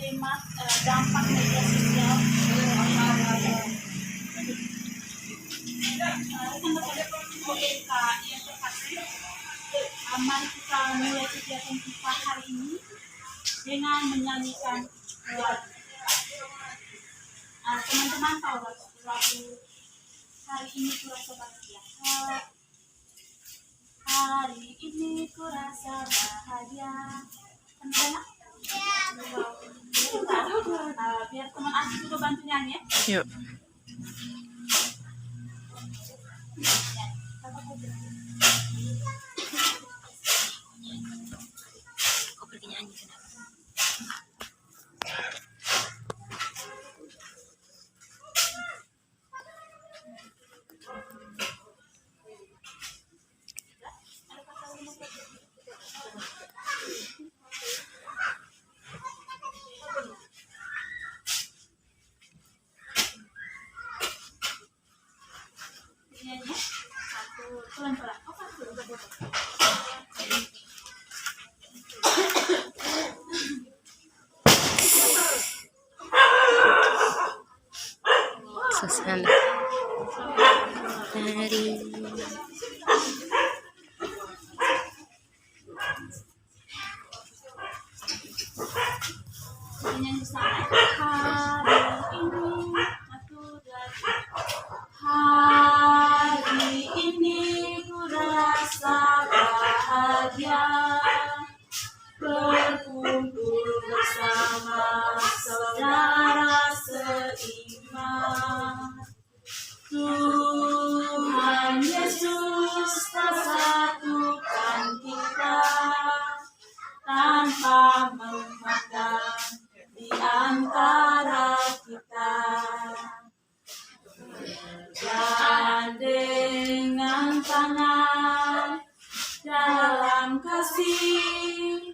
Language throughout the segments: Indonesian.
tema dampak media sosial. Mari kita mulai kegiatan kita hari ini dengan menyanyikan teman-teman tahu lagu hari ini kurasa bahagia. Hari ini kurasa bahagia. Teman-teman? Biar teman Aji juga bantu nyanyi. Yuk. Kau pergi nyanyi kenapa? Pelan-pelan. Suasana dari Nyanyi sana. Hari ini hari ini ku rasa bahagia, berkumpul bersama saudara seiman. Tuhan Yesus tersatukan kita tanpa memandang di antara kita. Dan dengan tangan dalam kasih,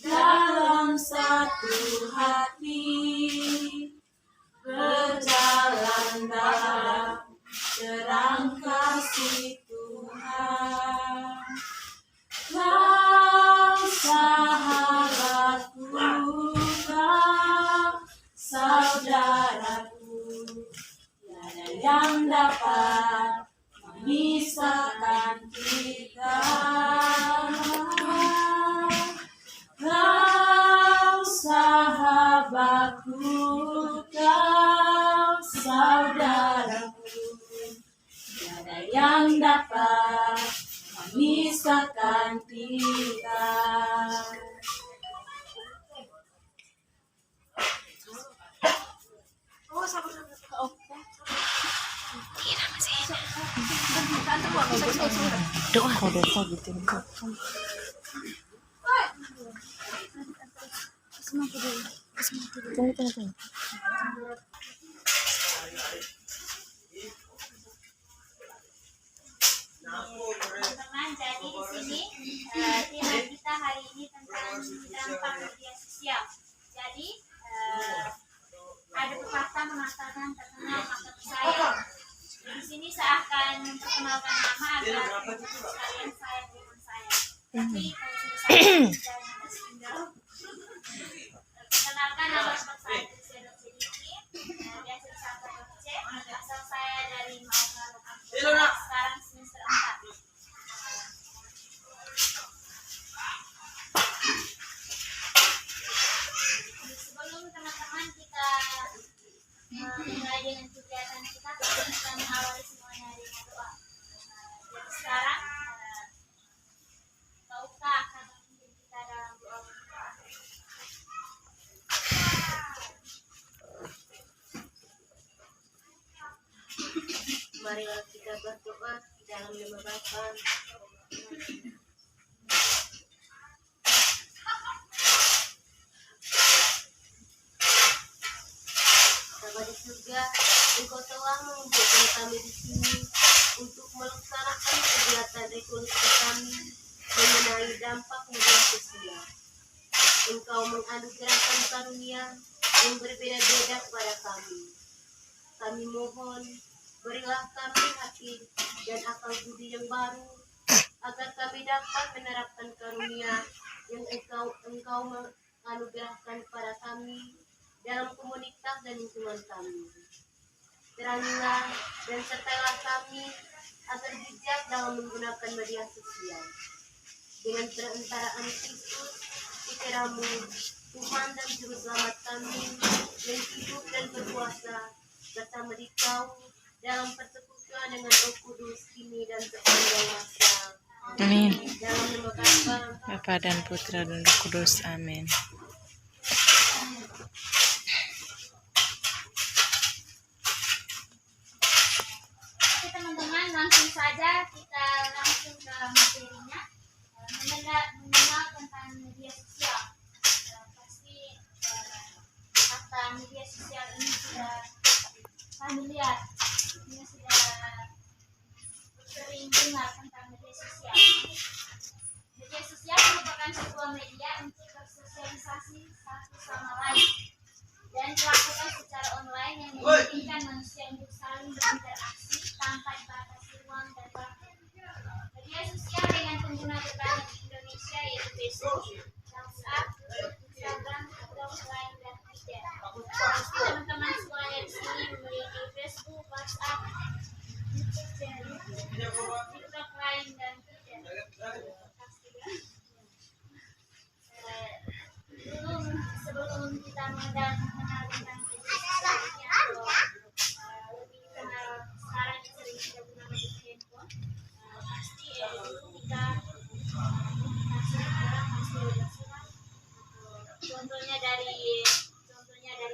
dalam satu hati, berjalan dalam terang kasih Tuhan. Kau sahabatku, kau saudaraku, tiada yang dapat memisahkan kita. Kau sahabatku, kau saudaraku, tiada yang dapat memisahkan kita. Kira masih doa gitu. Tunggu. Teman-teman, jadi di sini tema kita hari ini tentang dampak media sosial. Jadi ada pepatah mengatakan terkenal maka sayang. Di sini saya akan memperkenalkan nama agar kalian sayang dengan saya. Tapi kalau sudah saya perkenalkan nama saya sedikit. Biasa disapa C. Asal saya dari Malang. Sekarang semester 4. Sebelum teman-teman kita mulai dengan kegiatan kita mengawali semuanya dengan doa. Jadi sekarang tahukah akan memimpin kita dalam doa berdoa? Marilah kita berdoa di dalam nama Bapa. Bapa di surga, Engkau telah mengumpulkan kami di sini untuk melaksanakan kegiatan rekonstruksi kami mengenai dampak media sosial. Engkau menganugerahkan karunia yang berbeda-beda kepada kami. Kami mohon, berilah kami hati dan akal budi yang baru, agar kami dapat menerapkan karunia yang engkau menganugerahkan kepada kami dalam komunitas dan lingkungan kami. Terangilah dan sertailah kami agar bijak dalam menggunakan media sosial. Dengan perantaraan Kristus, Putramu, Tuhan dan Juru Selamat kami, yang hidup dan berkuasa bersama Dikau dalam persekutuan dengan Roh Kudus kini dan sepanjang masa. Amin. Dalam nama Bapa, Bapa dan Putra dan Roh Kudus. Amin. Oke teman-teman, langsung saja kita langsung ke materinya. Mengenal tentang media sosial. Pasti kata media sosial ini sudah familiar. Ini sudah sering dengar tentang media sosial. Media sosial merupakan sebuah media untuk bersosialisasi satu sama lain dan dilakukan secara online yang memungkinkan manusia untuk saling berinteraksi tanpa dibatasi ruang dan waktu. Media sosial dengan pengguna terbanyak di Indonesia yaitu Facebook, WhatsApp, Instagram, TikTok, Line, dan Twitter. Pasti teman-teman semuanya di sini memiliki Facebook, WhatsApp, TikTok, Line, dan Twitter. Pasti ya. Sebelum kita mengenal tentang media sosial ini atau lebih kenal sekarang yang sering kita gunakan di handphone, pasti dulu kita komunikasi orang pasti lewat surat. Contohnya dari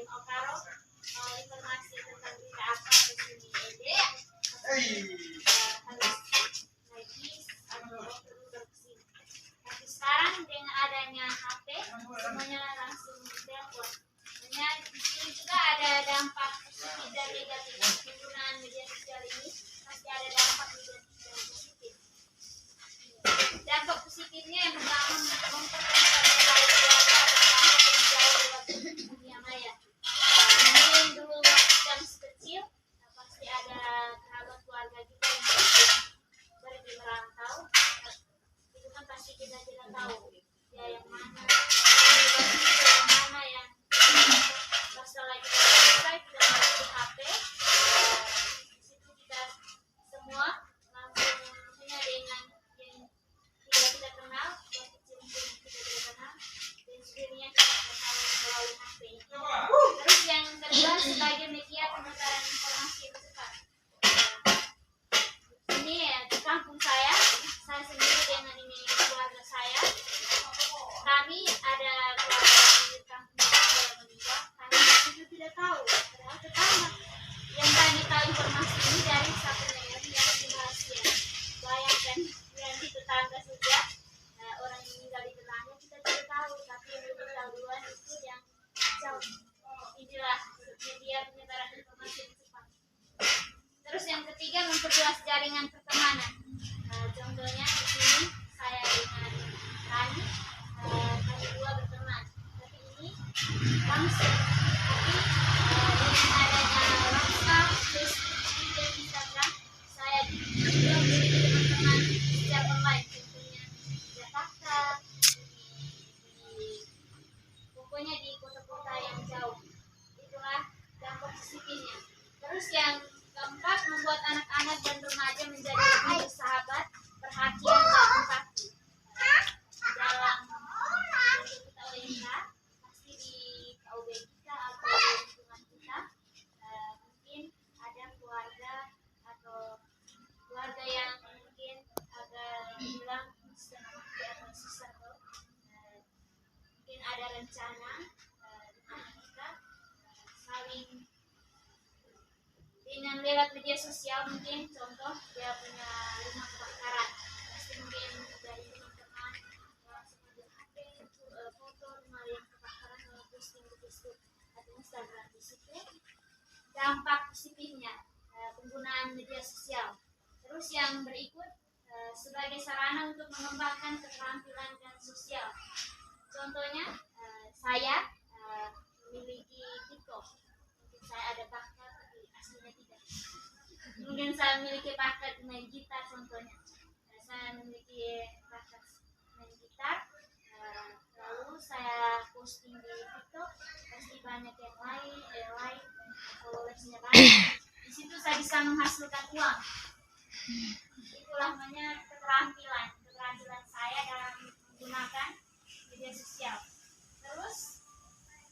Okaro, informasi tentang berita apa resmi ide harus naik bis atau perlu berkesini. Tapi sekarang dengan adanya HP semuanya langsung telepon. Hanya di sini juga ada dampak positif dan negatif penggunaan media sosial ini. Pasti ada dampak negatif dan positif. Dampak positifnya yang pertama mempertemukan kembali keluarga bersama yang jauh lewat dunia maya. Mungkin dulu waktu kami kecil pasti ada kerabat keluarga kita yang pergi merantau. Itu kan pasti kita tidak tahu ya yang mana yang mana yang pas lagi selesai kita masuk ke HP. Di situ kita semua langsung hanya dengan yang tidak kita kenal, yang kecil-kecil yang kita tidak kenal, dan sebagainya kita tahu melalui HP. Terus yang kedua sebagai media penyebaran informasi yang cepat. Ini di kampung saya sendiri dengan ini keluarga saya. Kami ada keluarga di kampung yang meninggal. Kami juga tidak tahu. Padahal tetangga yang kami tahu informasi ini dari satu nenek yang rahasia. Bayangkan yang di tetangga saja orang yang meninggal di tetangga kita tidak tahu, tapi yang lebih tahu duluan itu yang jauh. Inilah media penyebaran informasi yang cepat. Terus yang ketiga memperluas jaringan pertemanan. Contohnya di sini saya dengan Rani, kami dua berteman. Tapi ini langsung. Tapi dengan adanya WhatsApp, Facebook, Twitter, Instagram, saya juga memiliki teman-teman secara online. Contohnya di Jakarta, pokoknya di kota-kota yang jauh. Itulah dampak positifnya. Terus yang keempat, membuat anak-anak dan remaja menjadi lebih bersahabat, perhatian, dan empati. Dalam kita OYK, pasti di KUB kita atau di lingkungan kita, mungkin ada keluarga atau keluarga yang mungkin agak bilang atau susah tuh. Mungkin ada rencana kita saling dengan lewat media sosial. Mungkin contoh dia punya rumah kebakaran, pasti mungkin dari teman-teman langsung ambil HP foto rumah yang kebakaran lalu posting di Facebook atau Instagram. Di situ dampak positifnya penggunaan media sosial. Terus yang berikut sebagai sarana untuk mengembangkan keterampilan dan sosial. Contohnya saya memiliki TikTok. Mungkin saya ada bakat tapi aslinya tidak. Mungkin saya memiliki bakat main gitar contohnya. Saya memiliki bakat main gitar. Lalu saya posting di TikTok, pasti banyak yang Di situ saya bisa menghasilkan uang. Itulah namanya keterampilan saya dalam menggunakan media sosial. Terus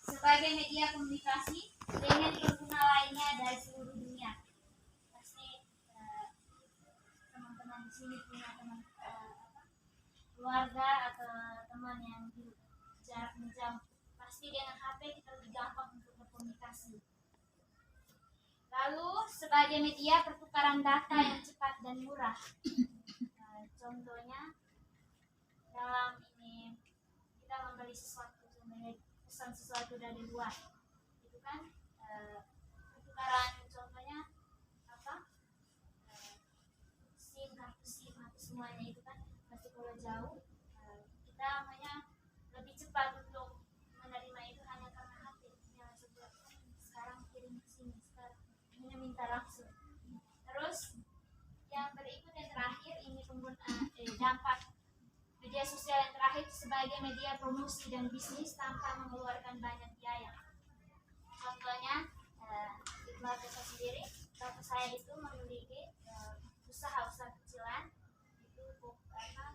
sebagai media komunikasi dengan pengguna lainnya dari seluruh dunia. Pasti teman-teman di sini punya teman keluarga atau teman yang di jarak menjauh. Pasti dengan HP kita lebih gampang untuk berkomunikasi. Lalu sebagai media pertukaran data yang cepat dan murah. Contohnya dalam ini kita membeli sesuatu, contohnya pesan sesuatu dari luar, itu kan pertukaran contohnya apa? Kartu SIM atau semuanya itu kan pasti kalau jauh kita namanya lebih cepat untuk menerima itu hanya karena HP. Yang seperti sekarang kirim ke sini, sekarang hanya minta langsung. Terus yang berikut yang terakhir ini dampak media sosial yang terakhir sebagai media promosi dan bisnis tanpa mengeluarkan banyak biaya. Contohnya di keluarga saya sendiri, bapak saya itu memiliki usaha kecilan, itu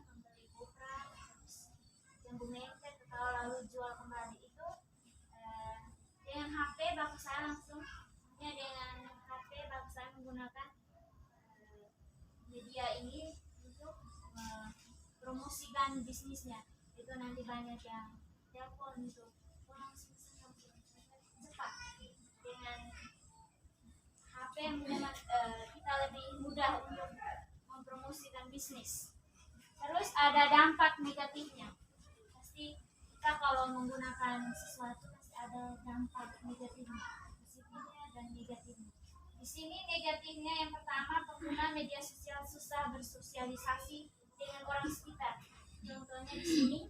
membeli kopra, jambu mente, atau lalu jual kembali itu dengan HP bapak saya langsung menggunakan media ini untuk promosikan bisnisnya. Itu nanti banyak yang telepon untuk orang cepat dengan HP memang kita lebih mudah untuk mempromosikan bisnis. Terus ada dampak negatifnya. Pasti kita kalau menggunakan sesuatu pasti ada dampak negatifnya, positifnya dan negatifnya. Di sini negatifnya yang pertama, pengguna media sosial susah bersosialisasi dengan orang sekitar. Contohnya di sini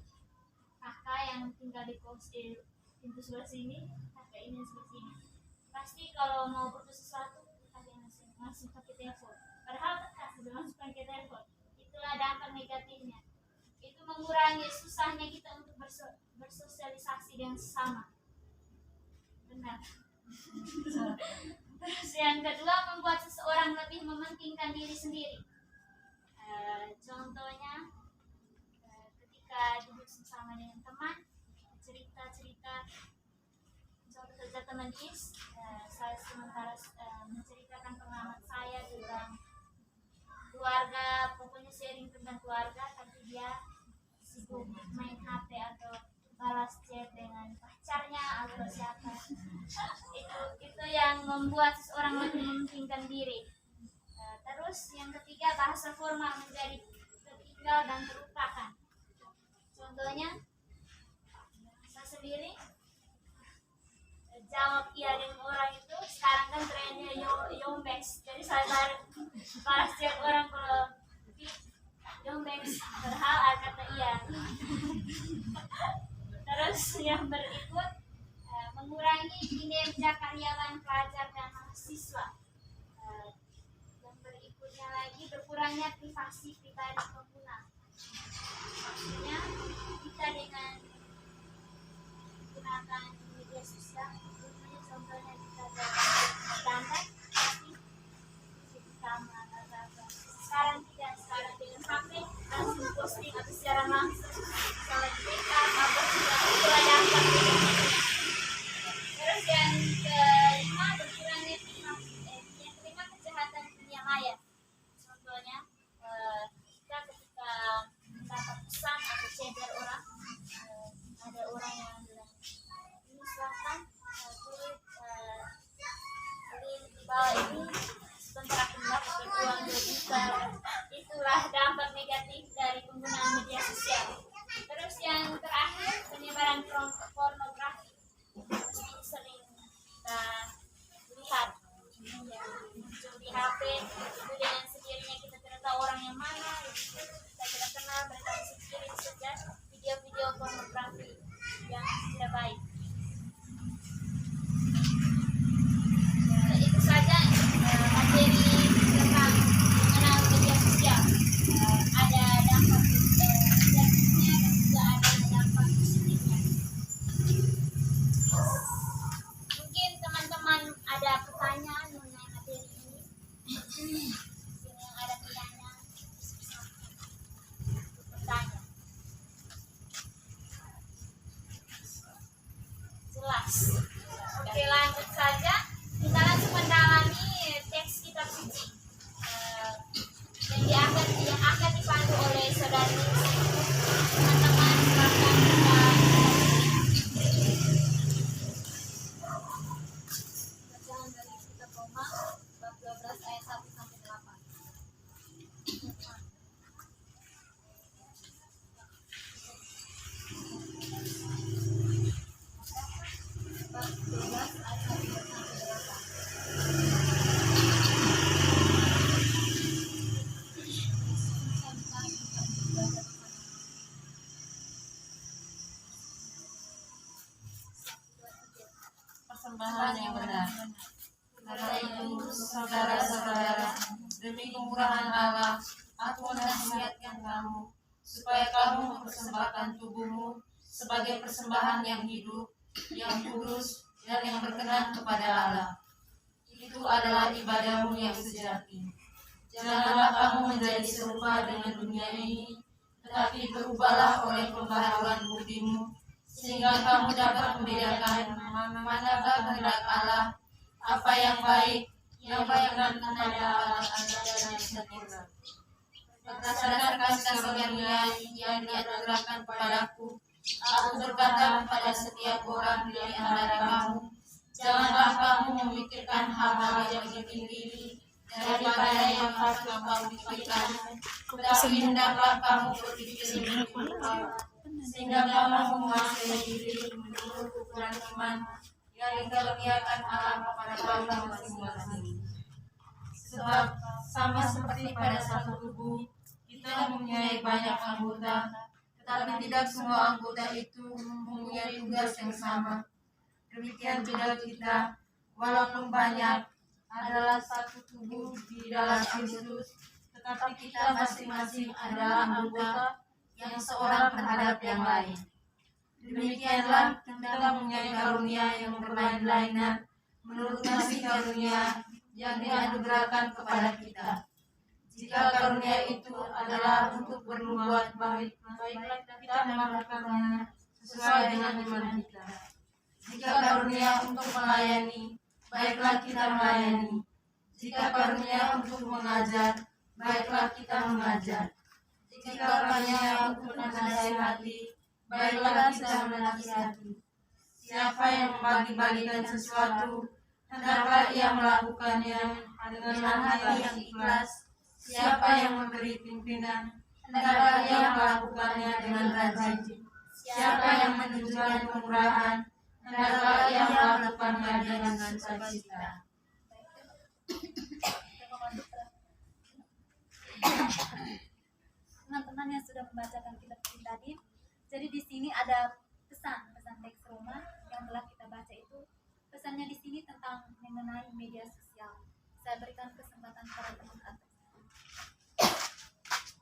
kakak yang tinggal di pintu sebelah sini, kakak ini sebelah sini. Pasti kalau mau butuh sesuatu kakak langsung pakai telepon. Padahal kakak sudah langsung pakai telepon. Itulah dampak negatifnya. Itu mengurangi susahnya kita untuk bersosialisasi dengan sesama. Benar. Terus yang kedua, membuat seseorang lebih mementingkan diri sendiri. Contohnya ketika duduk bersama dengan teman, cerita-cerita, contoh saja teman saya sementara menceritakan pengalaman saya tentang keluarga, pokoknya sharing tentang keluarga, tapi dia sibuk main HP atau balas chat dengan pacarnya atau siapa. Itu yang membuat seseorang lebih mementingkan diri. Terus yang ketiga, bahasa formal menjadi tertinggal dan terlupakan. Contohnya saya sendiri jawab iya dengan orang itu, sekarang kan trennya yombex, jadi saya balas chat orang kalau yombex, padahal kata iya. Terus yang berikut, mengurangi kinerja karyawan, pelajar dan mahasiswa. Yang berikutnya lagi, berkurangnya privasi pribadi pengguna. Maksudnya kita dengan menggunakan media sosial, contohnya kita datang pasti kamar atau apa. Sekarang tidak, sekarang dengan HP langsung posting atau secara langsung kalau kita apa sudah itulah dampak. Terus yang kelima, berkurangnya kejahatan dunia maya. Contohnya kita ketika mendapat pesan atau chat orang, ada orang yang bilang ini persembahan yang benar. Karena itu, saudara-saudara, demi kemurahan Allah, aku menasihatkan kamu, supaya kamu mempersembahkan tubuhmu sebagai persembahan yang hidup, yang kudus, dan yang berkenan kepada Allah. Itu adalah ibadahmu yang sejati. Janganlah kamu menjadi serupa dengan dunia ini, tetapi berubahlah oleh pembaharuan budimu, sehingga kamu dapat membedakan manakah kehendak Allah, apa yang baik, yang berkenan kepada Allah dan sempurna. Berdasarkan kasih karunia yang dianugerahkan kepadaku, aku berkata kepada setiap orang di antara kamu, janganlah kamu memikirkan hal-hal yang lebih tinggi daripada yang harus kamu pikirkan, tetapi hendaklah kamu berpikir lebih tinggi, sehingga kamu menguasai diri menurut ukuran iman yang dikaruniakan Allah kepada kamu masing-masing. Sebab sama seperti pada satu tubuh, kita mempunyai banyak anggota, tetapi tidak semua anggota itu mempunyai tugas yang sama. Demikian juga kita, walaupun banyak, adalah satu tubuh di dalam Kristus, tetapi kita masing-masing adalah anggota yang seorang terhadap yang lain. Demikianlah kita mempunyai karunia yang berlain-lainan menurut kasih karunia yang dianugerahkan kepada kita. Jika karunia itu adalah untuk berbuat baik, baiklah kita melakukannya sesuai dengan iman kita. Jika karunia untuk melayani, baiklah kita melayani. Jika karunia untuk mengajar, baiklah kita mengajar. Jika karunia untuk menasihati, baiklah kita menasihati. Siapa yang membagi-bagikan sesuatu, hendaklah ia melakukannya dengan hati yang ikhlas. Siapa yang memberi pimpinan, hendaklah ia melakukannya dengan rajin. Siapa yang menunjukkan kemurahan, hendaklah ia melakukannya dengan sukacita. Teman-teman yang sudah membacakan kitab suci tadi, jadi di sini ada pesan teks Roma yang telah kita baca itu. Pesannya di sini tentang mengenai media sosial. Saya berikan kesempatan para teman-teman.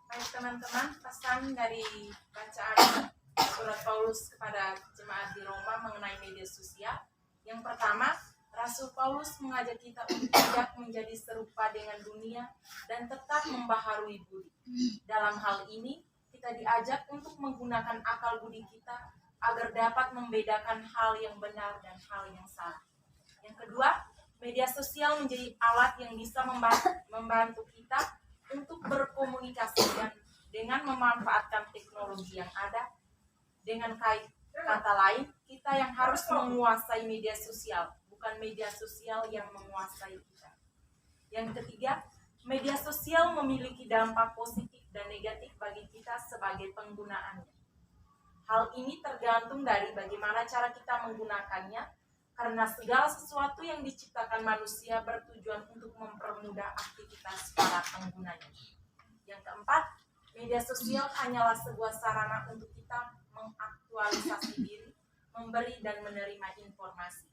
Baik teman-teman, pesan dari bacaan surat Paulus kepada jemaat di Roma mengenai media sosial. Yang pertama, Rasul Paulus mengajak kita untuk tidak menjadi serupa dengan dunia dan tetap membaharui budi. Dalam hal ini, kita diajak untuk menggunakan akal budi kita agar dapat membedakan hal yang benar dan hal yang salah. Yang kedua, media sosial menjadi alat yang bisa membantu kita untuk berkomunikasi dan dengan memanfaatkan teknologi yang ada. Dengan kata lain, kita yang harus menguasai media sosial, bukan media sosial yang menguasai kita. Yang ketiga, media sosial memiliki dampak positif dan negatif bagi kita sebagai penggunaannya. Hal ini tergantung dari bagaimana cara kita menggunakannya, karena segala sesuatu yang diciptakan manusia bertujuan untuk mempermudah aktivitas para penggunanya. Yang keempat, media sosial hanyalah sebuah sarana untuk kita mengaktualisasi diri, memberi dan menerima informasi.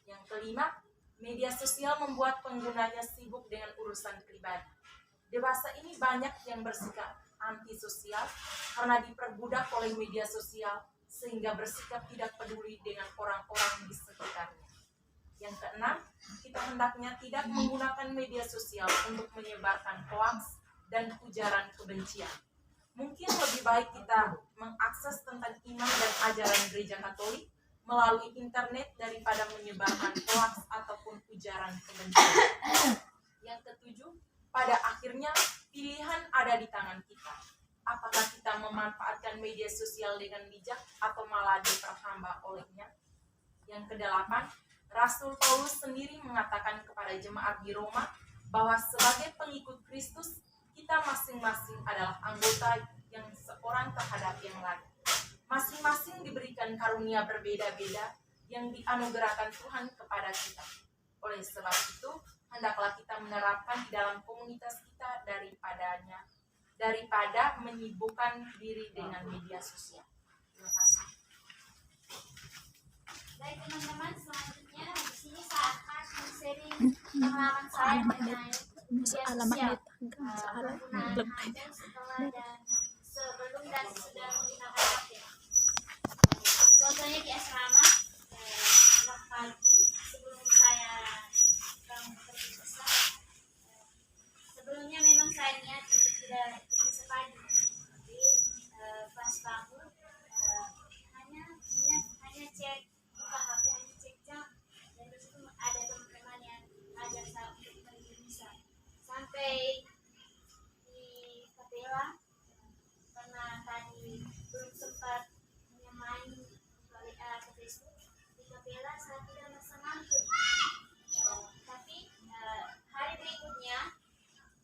Yang kelima, media sosial membuat penggunanya sibuk dengan urusan pribadi. Dewasa ini banyak yang bersikap antisosial karena diperbudak oleh media sosial sehingga bersikap tidak peduli dengan orang-orang di sekitarnya. Yang keenam, kita hendaknya tidak menggunakan media sosial untuk menyebarkan hoaks dan ujaran kebencian. Mungkin lebih baik kita mengakses tentang iman dan ajaran gereja Katolik melalui internet daripada menyebarkan hoaks ataupun ujaran kebencian. Yang ketujuh, pada akhirnya pilihan ada di tangan kita. Apakah kita memanfaatkan media sosial dengan bijak atau malah diperhamba olehnya? Yang kedelapan, Rasul Paulus sendiri mengatakan kepada jemaat di Roma bahwa sebagai pengikut Kristus, kita masing-masing adalah anggota yang seorang terhadap yang lain. Masing-masing diberikan karunia berbeda-beda yang dianugerahkan Tuhan kepada kita. Oleh sebab itu, hendaklah kita menerapkan di dalam komunitas kita daripada menyibukkan diri dengan media sosial. Terima kasih. Baik teman-teman, selanjutnya di sini pengalaman saya mengenai media sosial. Alamat Penggunaan HP setelah dan sebelum dan sesudah menggunakan HP. Contohnya di asrama, waktu pagi sebelum saya bangun pergi besar, sebelumnya memang saya niat untuk tidak bisa pagi, tapi pas bangun hanya cek buka HP, hanya cek jam, dan di situ ada teman-teman yang ajak saya untuk pergi bisa sampai di Kapela karena tadi belum sempat main ke Facebook di Kapela, saya tidak merasa ngantuk. Tapi hari berikutnya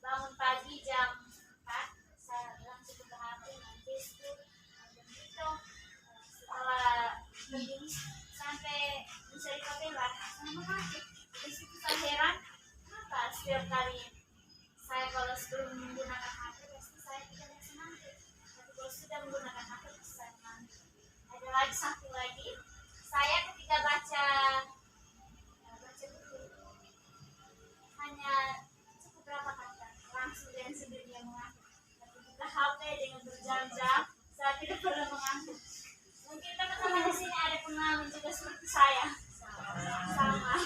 bangun pagi jam 4 saya langsung buka HP main Facebook dan TikTok. Setelah begini sampai bisa di Kapela saya mengantuk. Di situ saya heran kenapa setiap kali saya kalau sebelum menggunakan HP pasti saya tidak merasa ngantuk, tapi kalau sudah menggunakan HP pasti saya ngantuk. Ada lagi satu lagi, saya ketika baca buku hanya cukup berapa kata langsung dengan sendirinya mengantuk. Tapi buka HP dengan berjam-jam saya tidak pernah mengantuk. Mungkin teman-teman di sini ada pengalaman juga seperti saya. Sama.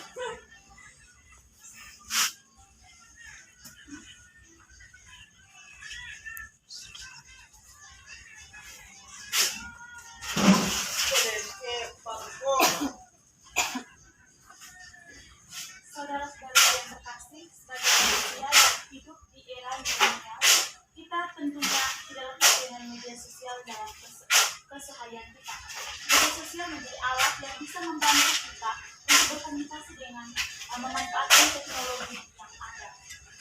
Saudara-saudara yang terkasih, sebagai manusia yang hidup di era milenial, kita tentunya tidak lepas dengan media sosial dalam keseharian kita. Media sosial menjadi alat yang bisa membantu kita untuk berkomunikasi dengan memanfaatkan teknologi yang ada.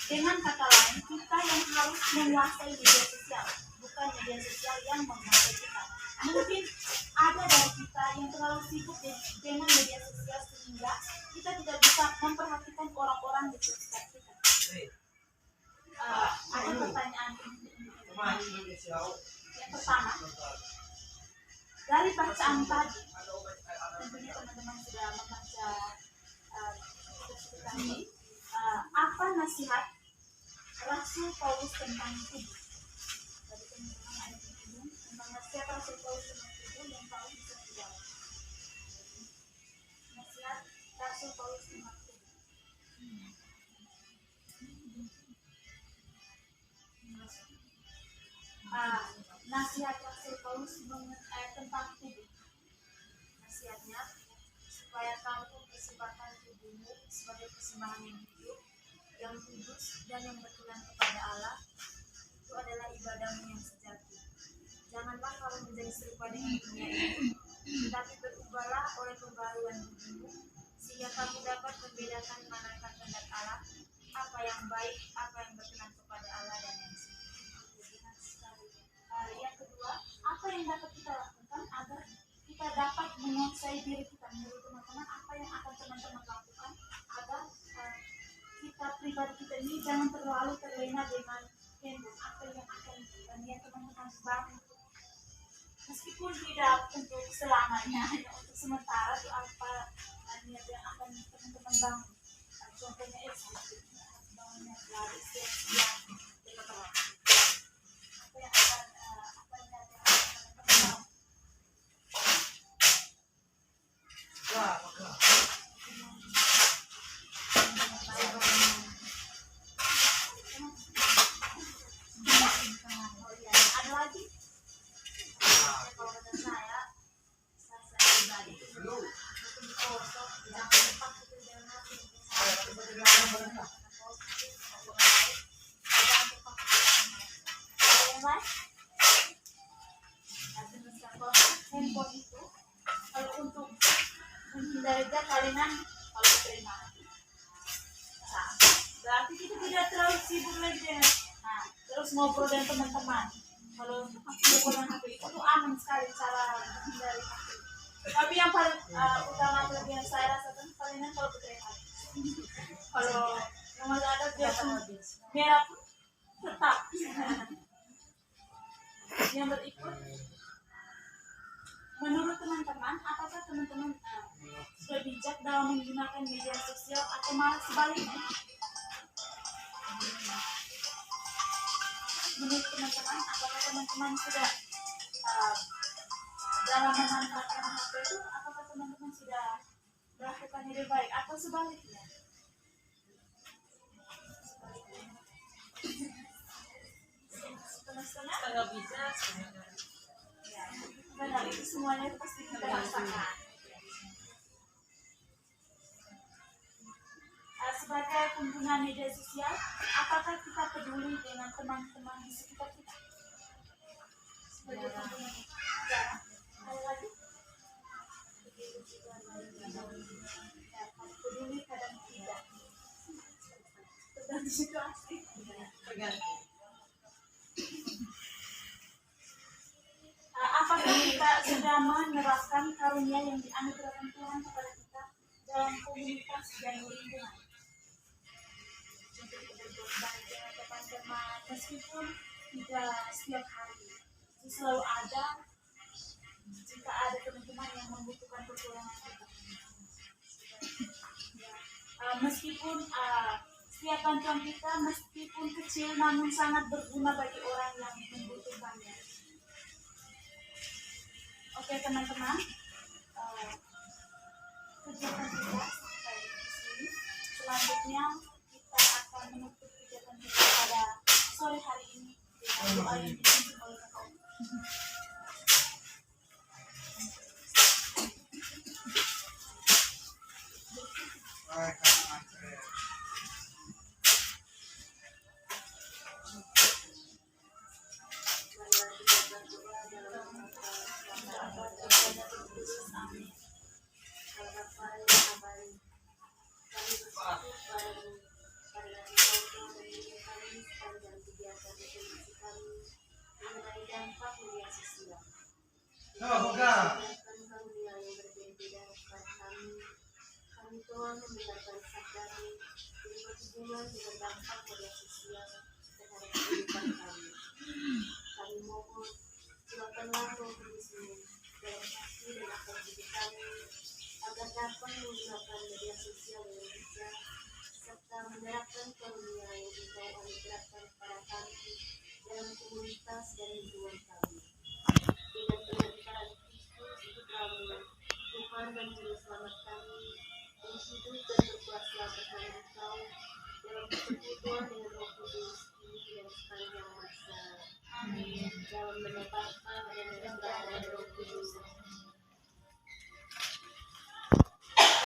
Dengan kata lain, kita yang harus menguasai media sosial, bukan media sosial yang menguasai kita. Mungkin ada dari kita yang terlalu sibuk dengan media sosial sehingga kita tidak bisa memperhatikan orang-orang di sekitar kita. Ada pertanyaan yang pertama, dari bacaan tadi, tentunya teman-teman sudah membaca tadi, apa nasihat Rasul Paulus tentang tubuh? Tadi teman-teman ada yang tentang nasihat Rasul Paulus tentang tubuh yang Paulus bisa menjawab. Nasihat Rasul Paulus tentang tubuh. Nasihat Rasul Paulus tentang tubuh. Nasihatnya, supaya kamu mempersembahkan tubuhmu sebagai persembahan yang hidup, yang kudus dan yang berkenan kepada Allah. Itu adalah ibadahmu yang sejati. Janganlah kamu menjadi serupa dengan dunia ini, tetapi berubahlah oleh pembaharuan budimu, sehingga kamu dapat membedakan manakah kehendak Allah, apa yang baik, apa yang berkenan kepada Allah dan yang yang kedua, apa yang dapat kita lakukan agar kita dapat menguasai diri kita? Menurut teman-teman, apa yang akan teman-teman lakukan agar kita pribadi kita ini jangan terlalu terlena dengan handphone? Apa yang akan teman-teman bangun? Meskipun tidak untuk selamanya, hanya untuk sementara, itu apa niat yang akan teman-teman bangun? Contohnya bangunnya selalu siang-siang berketerangan. Apa yang akan ada lagi? Kalau menurut saya pribadi foto jangan lupa itu jangan handphone itu kalau untuk menghindari kalian kalau terima, berarti kita tidak terlalu sibuk lagi dengan terus ngobrol dengan teman-teman. Kalau ngobrol dengan HP itu aman sekali cara menghindari HP. Tapi yang paling utama yang saya rasakan kalian kalau berteriak. Kalau yang masih ada dia merah pun tetap. Yang berikut, menurut teman-teman, apakah teman-teman sudah bijak dalam menggunakan media sosial atau malah sebaliknya? Menurut teman-teman, apakah teman-teman sudah dalam memanfaatkan HP itu, apakah teman-teman sudah melakukan yang lebih baik atau sebaliknya? Setengah-setengah? Setengah bisa, setengah enggak. Ya, benar, itu semuanya itu pasti kita rasakan. Sebagai pengguna media sosial, apakah kita peduli dengan teman-teman di sekitar kita? Sebagai pengguna jarang. Ada lagi? Ya, peduli kadang tidak. Tergantung situasi. Tergantung. Apakah kita sudah menerapkan karunia yang dianugerahkan Tuhan kepada kita dalam komunitas dan lingkungan? Contoh kita berbaik dengan teman-teman, meskipun tidak setiap hari, selalu ada. Jika ada teman-teman yang membutuhkan pertolongan kita, meskipun setiap bantuan kita meskipun kecil namun sangat berguna bagi orang yang membutuhkannya. Oke teman-teman, kegiatan kita sampai di sini. Selanjutnya kita akan menutup kegiatan kita pada sore hari ini dengan doa yang dipimpin oleh Kakak. Kami Tuhan memberikan sadari berhubungan dengan dampak media sosial terhadap kehidupan kami. Kami mohon silakanlah Roh Kudus-Mu dalam hati dan akal budi kami agar dapat menggunakan media sosial dengan bijak serta menerapkan karunia yang Engkau anugerahkan kepada kami dalam komunitas dan lingkungan kami. Dengan penyertaan Kristus Putra-Mu, Tuhan dan Juru Selamat